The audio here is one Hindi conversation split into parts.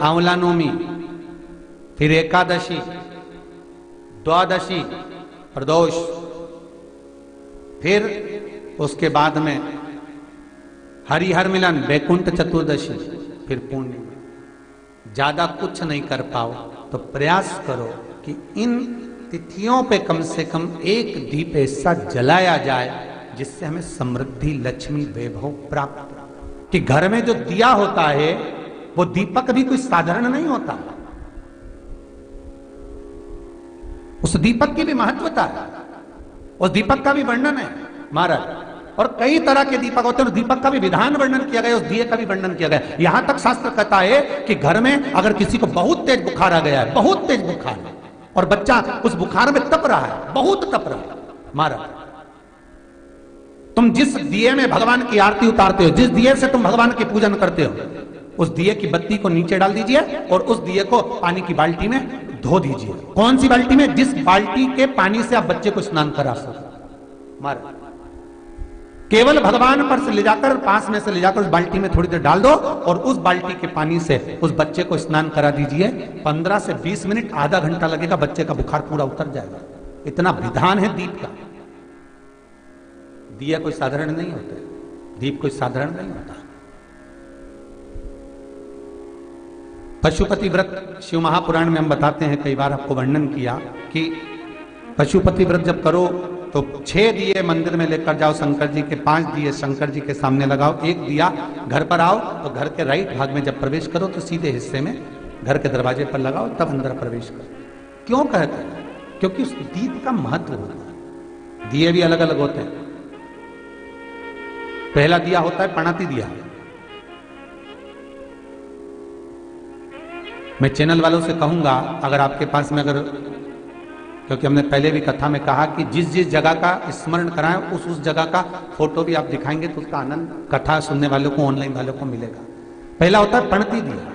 आंवला नवमी, फिर एकादशी, द्वादशी, प्रदोष, फिर उसके बाद में हरिहर मिलन, बैकुंठ चतुर्दशी, फिर पूर्णिमा। ज्यादा कुछ नहीं कर पाओ तो प्रयास करो कि इन तिथियों पे कम से कम एक दीप ऐसा जलाया जाए जिससे हमें समृद्धि, लक्ष्मी, वैभव प्राप्त हो। कि घर में जो दिया होता है वो दीपक भी कोई साधारण नहीं होता, उस दीपक की भी महत्वता है, उस दीपक का भी वर्णन है महाराज। और कई तरह के दीपक होते हैं, दीपक का भी विधान वर्णन किया गया, उस दिए का भी वर्णन किया गया। यहां तक शास्त्र कहता है कि घर में अगर किसी को बहुत तेज बुखार आ गया है, बहुत तेज बुखार है, और बच्चा उस बुखार में तप रहा है, बहुत तप रहा है, महाराज, तुम जिस दिए में भगवान की आरती उतारते हो, जिस दिए से तुम भगवान की पूजन करते हो, उस दिए की बत्ती को नीचे डाल दीजिए और उस दिए को पानी की बाल्टी में धो दीजिए। कौन सी बाल्टी में? जिस बाल्टी के पानी से आप बच्चे को स्नान करा सको, महाराज। केवल भगवान पर से ले जाकर, पास में से ले जाकर उस बाल्टी में थोड़ी देर डाल दो और उस बाल्टी के पानी से उस बच्चे को स्नान करा दीजिए। 15 से 20 मिनट, आधा घंटा लगेगा, बच्चे का बुखार पूरा उतर जाएगा। इतना विधान है दीप का। दिया कोई साधारण नहीं होता, दीप कोई साधारण नहीं होता। पशुपति व्रत शिव महापुराण में हम बताते हैं, कई बार आपको वर्णन किया कि पशुपति व्रत जब करो तो 6 दिए मंदिर में लेकर जाओ शंकर जी के, 5 दिए शंकर जी के सामने लगाओ, 1 दिया घर पर आओ तो घर के राइट भाग में जब प्रवेश करो तो सीधे हिस्से में घर के दरवाजे पर लगाओ, तब अंदर प्रवेश करो। क्यों कहते हैं? क्योंकि उस दीप का महत्व होता है। दिए भी अलग अलग होते हैं। पहला दिया होता है पणाती दिया। मैं चैनल वालों से कहूंगा, अगर आपके पास में, अगर, क्योंकि हमने पहले भी कथा में कहा कि जिस जिस जगह का स्मरण कराएं उस जगह का फोटो भी आप दिखाएंगे तो उसका आनंद कथा सुनने वालों को, ऑनलाइन वालों को मिलेगा। पहला होता है पणती दिया।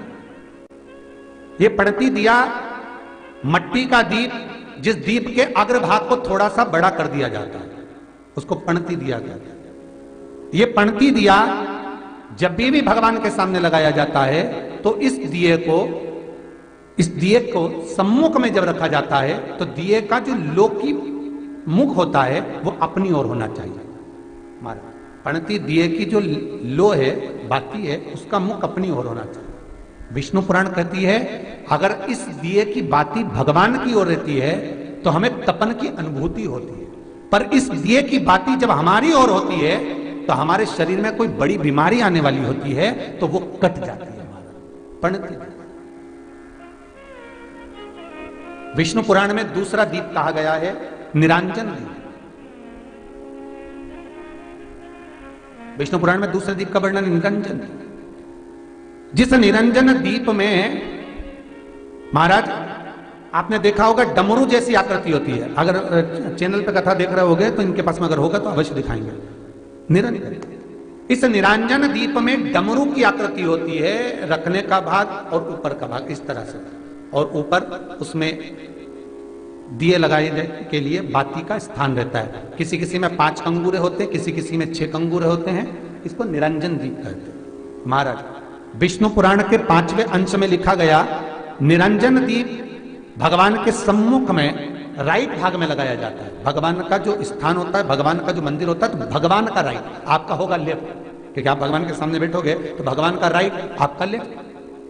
ये पणती दिया मट्टी का दीप, जिस दीप के अग्रभाग को थोड़ा सा बड़ा कर दिया जाता है, उसको पणती दिया जाता है। ये पणती दिया जब भी भगवान के सामने लगाया जाता है तो इस दिए को सम्मुख में जब रखा जाता है तो दिए का जो लोकी मुख होता है वो अपनी ओर होना चाहिए। महाराज, पणती दिए की जो लो है, बाती है, उसका मुख अपनी ओर होना चाहिए। विष्णु पुराण कहती है अगर इस दिए की बाती भगवान की ओर रहती है तो हमें तपन की अनुभूति होती है, पर इस दिए की बाती जब हमारी ओर होती है तो हमारे शरीर में कोई बड़ी बीमारी आने वाली होती है तो वो कट जाती है। पणती विष्णु पुराण में दूसरा दीप कहा गया है निरांजन दीप। विष्णु पुराण में दूसरे दीप का वर्णन निरंजन दीप। जिस निरंजन दीप में महाराज आपने देखा होगा डमरू जैसी आकृति होती है। अगर चैनल पे कथा देख रहे होगे तो इनके पास में अगर होगा तो अवश्य दिखाएंगे। निरंजन, इस निरंजन दीप में डमरू की आकृति होती है, रखने का भाग और ऊपर का भाग इस तरह से, और ऊपर उसमें दिए लगाए के लिए बाती का स्थान रहता है। किसी किसी में 5 कंगूरे होते हैं, किसी किसी में 6 कंगूरे होते हैं। इसको निरंजन दीप कहते हैं। महाराज, विष्णु पुराण के 5वें अंश में लिखा गया निरंजन दीप भगवान के सम्मुख में राइट भाग में लगाया जाता है। भगवान का जो स्थान होता है, भगवान का जो मंदिर होता है, तो भगवान का राइट, आपका होगा लेफ्ट, क्योंकि आप भगवान के सामने बैठोगे तो भगवान का राइट, आपका लेफ्ट।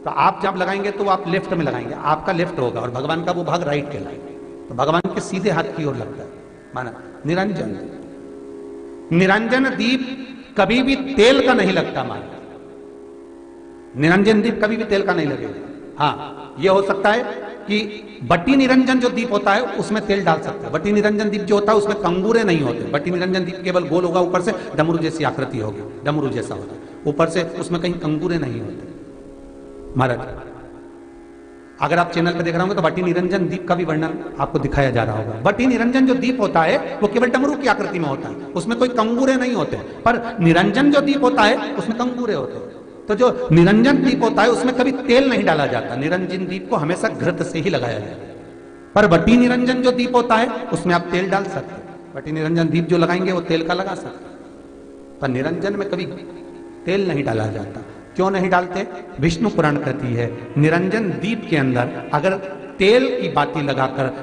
तो आप जब लगाएंगे तो आप लेफ्ट में लगाएंगे, आपका लेफ्ट होगा और भगवान का वो भाग राइट कहलाएगा। तो भगवान के सीधे हाथ की ओर लगता है। माना निरंजन, निरंजन दीप कभी भी तेल का नहीं लगता। माना निरंजन दीप कभी भी तेल का नहीं लगेगा। हाँ, ये हो सकता है कि बटी निरंजन जो दीप होता है उसमें तेल डाल सकते हैं। बटी निरंजन दीप जो होता है उसमें कंगूरे नहीं होते। बटी निरंजन दीप केवल गोल होगा, ऊपर से डमरू जैसी आकृति होगी, डमरू जैसा होता है, ऊपर से उसमें कहीं कंगूरे नहीं होते। महाराज, अगर आप चैनल पे देख रहे होंगे तो बटी निरंजन दीप का भी वर्णन आपको दिखाया जा रहा होगा। बटी निरंजन जो दीप होता है वो केवल डमरू की आकृति में होता है, उसमें कोई कंगूरे नहीं होते। पर निरंजन जो दीप होता है उसमें कंगूरे होते हैं। तो जो निरंजन दीप होता है उसमें कभी तेल नहीं डाला जाता। निरंजन दीप को हमेशा घृत से ही लगाया जाता है। पर बटी निरंजन जो दीप होता है उसमें आप तेल डाल सकते हैं। बटी निरंजन दीप जो लगाएंगे वो तेल का लगा सकते हैं, पर निरंजन में कभी तेल नहीं डाला जाता। क्यों नहीं डालते? विष्णु पुराण कहती है निरंजन दीप के अंदर अगर तेल की बाती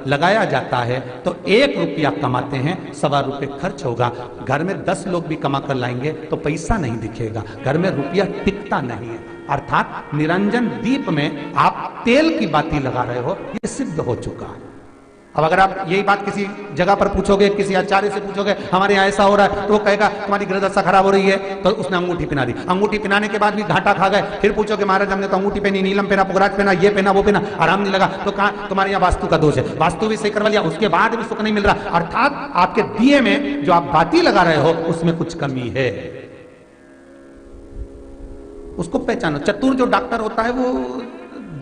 लगाया जाता है तो 1 रुपया कमाते हैं, 1.25 रुपये खर्च होगा। घर में 10 लोग भी कमा कर लाएंगे तो पैसा नहीं दिखेगा, घर में रुपया टिकता नहीं है। अर्थात निरंजन दीप में आप तेल की बाती लगा रहे हो, ये सिद्ध हो चुका है। अब अगर आप यही बात किसी जगह पर पूछोगे, किसी आचार्य से पूछोगे हमारे यहाँ ऐसा हो रहा है, तो वो कहेगा तुम्हारी ग्रह दशा खराब हो रही है, तो उसने अंगूठी पहना दी। अंगूठी पहनाने के बाद भी घाटा खा गए, फिर पूछोगे महाराज हमने तो अंगूठी पहनी, नीलम पहना, पुगराज पहना, ये पहना, वो पहना, आराम नहीं लगा, तो कहा तुम्हारे यहाँ वास्तु का दोष है, वास्तु भी सही करवा लिया, उसके बाद भी सुख नहीं मिल रहा। अर्थात आपके दिए में जो आप बाती लगा रहे हो उसमें कुछ कमी है, उसको पहचानो। चतुर जो डॉक्टर होता है वो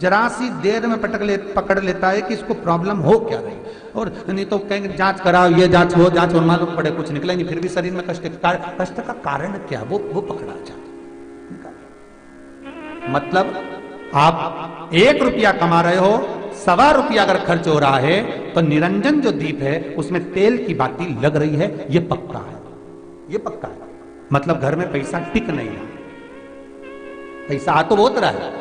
जरा सी देर में पकड़ लेता है कि इसको प्रॉब्लम हो क्या रही, और नहीं तो कहेंगे जांच कराओ, ये जांच वो जांच, और मालूम पड़े कुछ निकला नहीं, फिर भी शरीर में कष्ट का कारण क्या वो पकड़ा जाता। मतलब आप 1 रुपया कमा रहे हो, 1.25 रुपया अगर खर्च हो रहा है तो निरंजन जो दीप है उसमें तेल की बाती लग रही है, ये पक्का है, ये पक्का है। मतलब घर में पैसा टिक नहीं है, पैसा आ तो बहुत रहा है,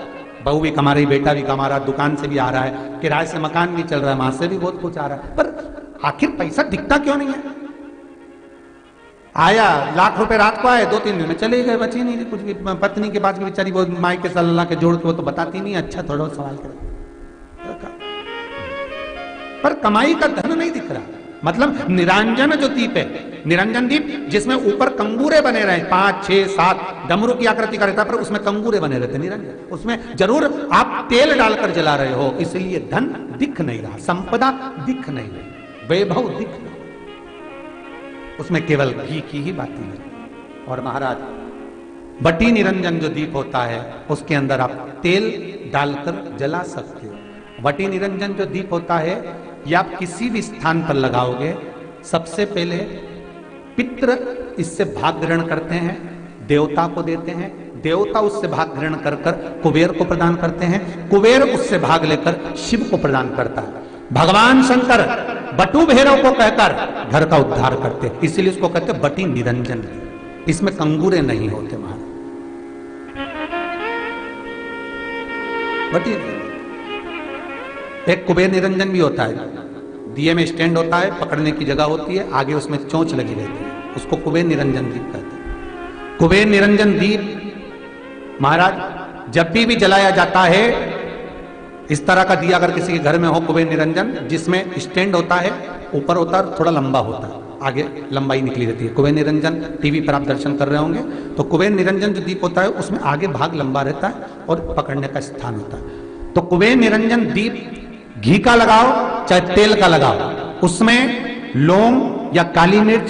बहू भी कमा रही, बेटा भी कमा रहा, दुकान से भी आ रहा है, किराए से मकान भी चल रहा है, वहां से भी बहुत कुछ आ रहा है, पर आखिर पैसा दिखता क्यों नहीं है? आया लाख रुपए रात को आए, 2-3 दिन में चले गए, बची नहीं कुछ भी। पत्नी के पास बेचारी वो माई के सल्ला के जोड़ के वो तो बताती नहीं, अच्छा थोड़ा सवाल करे, पर कमाई का धन नहीं दिख रहा। मतलब निरंजन जो दीप है, निरंजन दीप जिसमें ऊपर कंगूरे बने रहे 5, 6, 7 डमरू की आकृति का रहता है, पर उसमें कंगूरे बने रहते निरंजन, उसमें जरूर आप तेल डालकर जला रहे हो, इसलिए धन दिख नहीं रहा, संपदा दिख नहीं रही, वैभव दिख नहीं, उसमें केवल घी की ही बातें है। और महाराज बटी निरंजन जो दीप होता है उसके अंदर आप तेल डालकर जला सकते हो। बटी निरंजन जो दीप होता है ये आप किसी भी स्थान पर लगाओगे, सबसे पहले पितृ इससे भाग ग्रहण करते हैं, देवता को देते हैं, देवता उससे भाग ग्रहण कर कुबेर को प्रदान करते हैं, कुबेर उससे भाग लेकर शिव को प्रदान करता है। भगवान शंकर बटु भैरव को कहकर घर का उद्धार करते हैं, इसीलिए उसको कहते हैं बटी निरंजन। इसमें कंगूरे नहीं होते महाराज, बटी। एक कुबेर निरंजन भी होता है, दिए में स्टैंड होता है, पकड़ने की जगह होती है, आगे उसमें चोंच लगी रहती है, उसको कुबेर निरंजन दीप कहते हैं। कुबेर निरंजन दीप महाराज जब भी जलाया जाता है, इस तरह का दिया अगर किसी के घर में हो कुबेर निरंजन, जिसमें स्टैंड होता है, ऊपर होता है, थोड़ा लंबा होता है, आगे लंबाई निकली रहती है। कुबेर निरंजन टीवी पर आप दर्शन कर रहे होंगे, तो कुबेर निरंजन जो दीप होता है उसमें आगे भाग लंबा रहता है और पकड़ने का स्थान होता है। तो कुबेर निरंजन दीप घी का लगाओ चाहे तेल का लगाओ, उसमें लौंग या काली मिर्च,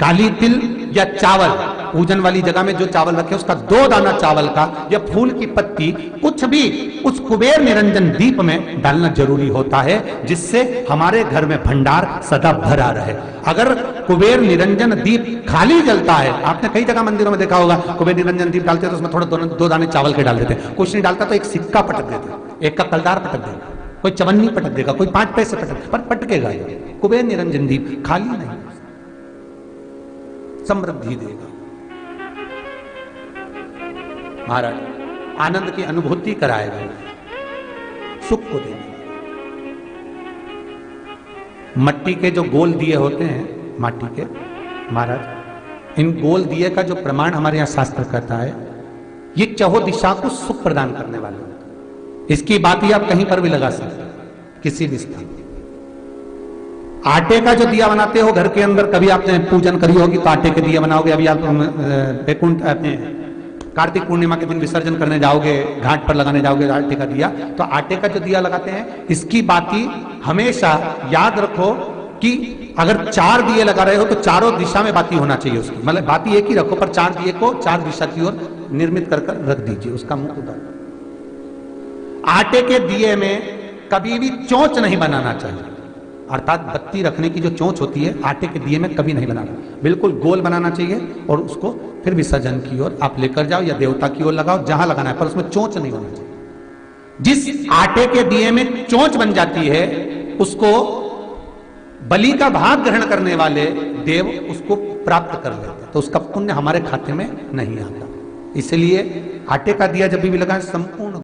काली तिल या चावल, पूजन वाली जगह में जो चावल रखे उसका 2 दाना चावल का या फूल की पत्ती, कुछ भी उस कुबेर निरंजन दीप में डालना जरूरी होता है, जिससे हमारे घर में भंडार सदा भरा रहे। अगर कुबेर निरंजन दीप खाली जलता है, आपने कई जगह मंदिरों में देखा होगा, कुबेर निरंजन दीप डालते हैं तो उसमें थोड़ा 2 दाने चावल के डाल देते हैं, कुछ नहीं डालता तो एक सिक्का पटक देते, एक का कलदार पटक देगा, कोई चवन्नी पटक देगा, कोई 5 पैसे पटक, पर पटकेगा। कुबेर निरंजन दीप खाली नहीं, समृद्धि देगा। महाराज आनंद की अनुभूति कराएगा, सुख को देगा। मट्टी के जो गोल दिए होते हैं, माटी के महाराज, इन गोल दिए का जो प्रमाण हमारे यहां शास्त्र कहता है, ये चहुं दिशा को सुख प्रदान करने वाले होते हैं। इसकी बात ही आप कहीं पर भी लगा सकते हैं, किसी भी स्थान। आटे का जो दिया बनाते हो घर के अंदर, कभी आपने पूजन करी होगी तो आटे के दिया बनाओगे। अभी आप बैकुंठ अपने कार्तिक पूर्णिमा के दिन विसर्जन करने जाओगे, घाट पर लगाने जाओगे आटे का दिया, तो आटे का जो दिया लगाते हैं, इसकी बाती हमेशा याद रखो कि अगर 4 दिए लगा रहे हो तो चारों दिशा में बाती होना चाहिए उसकी, मतलब बाती एक ही रखो पर 4 दिए को 4 दिशा की ओर निर्मित कर रख दीजिए, उसका मुख उधर। आटे के दिए में कभी भी चोंच नहीं बनाना चाहिए, अर्थात बत्ती रखने की जो चोंच होती है आटे के दिए में कभी नहीं बनाना, बिल्कुल गोल बनाना चाहिए और उसको फिर विसर्जन की ओर आप लेकर जाओ या देवता की ओर लगाओ, जहां लगाना है, पर उसमें चोंच नहीं होना चाहिए। जिस आटे के दिए में चोंच बन जाती है उसको बलि का भाग ग्रहण करने वाले देव उसको प्राप्त कर लेते हैं, तो उसका पुण्य हमारे खाते में नहीं आता। इसलिए आटे का दिया जब भी लगाए संपूर्ण